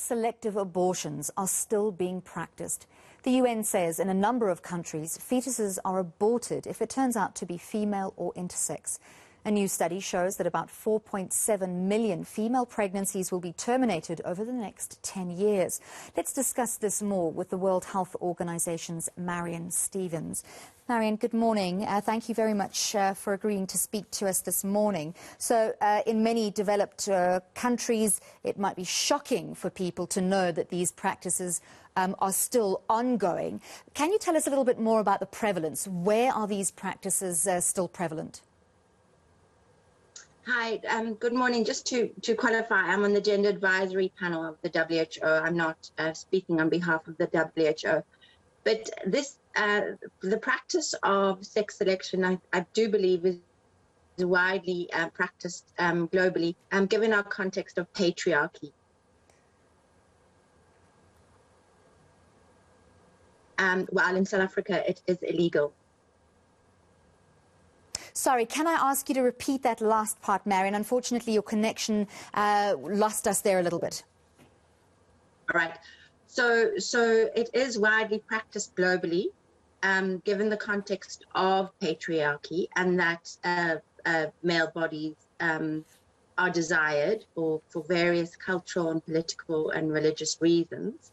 sex-selective abortions are still being practiced. The UN says in a number of countries, fetuses are aborted if it turns out to be female or intersex. A new study shows that about 4.7 million female pregnancies will be terminated over the next 10 years. Let's discuss this more with the World Health Organization's Marion Stevens. Marion, good morning. Thank you very much for agreeing to speak to us this morning. So in many developed countries, it might be shocking for people to know that these practices are still ongoing. Can you tell us a little bit more about the prevalence? Where are these practices still prevalent? Hi, good morning. Just to qualify, I'm on the Gender Advisory Panel of the WHO. I'm not speaking on behalf of the WHO. But this, the practice of sex selection, I do believe is widely practiced globally, given our context of patriarchy. While in South Africa, it is illegal. Sorry, can I ask you to repeat that last part, Marion? Unfortunately, your connection lost us there a little bit. All right. So it is widely practiced globally, given the context of patriarchy and that male bodies are desired for various cultural and political and religious reasons.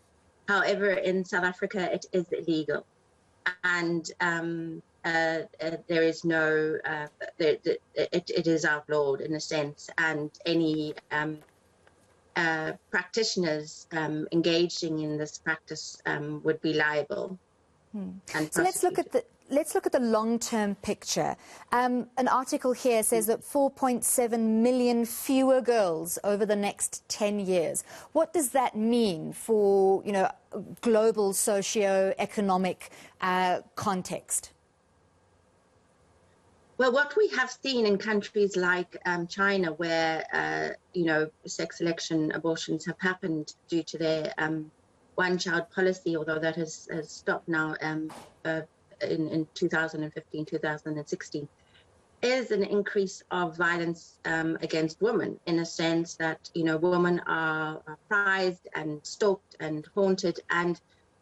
However, in South Africa, it is illegal. And there is no, it is outlawed in a sense, and any practitioners engaging in this practice would be liable. So let's look at the long-term picture. An article here says that 4.7 million fewer girls over the next 10 years. What does that mean for, global socio-economic context? Well, what we have seen in countries like China, where, sex selection abortions have happened due to their one-child policy, although that has stopped now in 2015, 2016, is an increase of violence against women, in a sense that, women are prized and stalked and haunted, and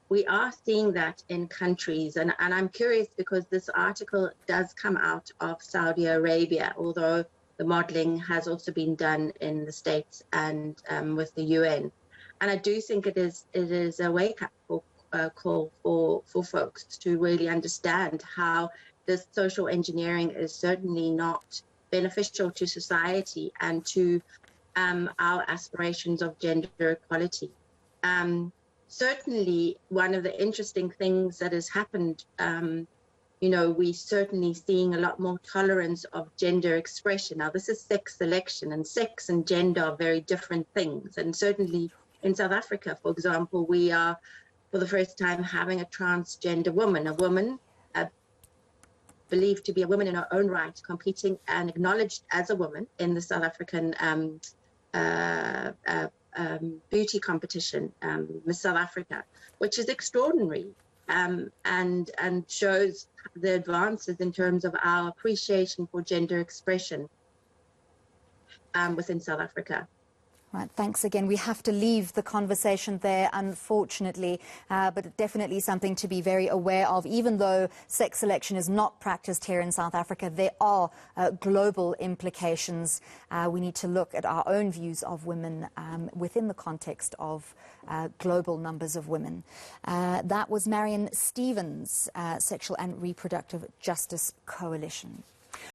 we are seeing that in countries, and I'm curious because this article does come out of Saudi Arabia, although the modelling has also been done in the States and with the UN. And I do think it is a wake-up call for folks to really understand how this social engineering is certainly not beneficial to society and to our aspirations of gender equality. Certainly, one of the interesting things that has happened, we're certainly seeing a lot more tolerance of gender expression. Now, this is sex selection, and sex and gender are very different things. And certainly in South Africa, for example, we are, for the first time, having a transgender woman, a woman believed to be a woman in her own right, competing and acknowledged as a woman in the South African beauty competition, Miss South Africa, which is extraordinary and shows the advances in terms of our appreciation for gender expression within South Africa. Right, thanks again. We have to leave the conversation there, unfortunately, but definitely something to be very aware of. Even though sex selection is not practiced here in South Africa, there are global implications. We need to look at our own views of women within the context of global numbers of women. That was Marion Stevens, Sexual and Reproductive Justice Coalition.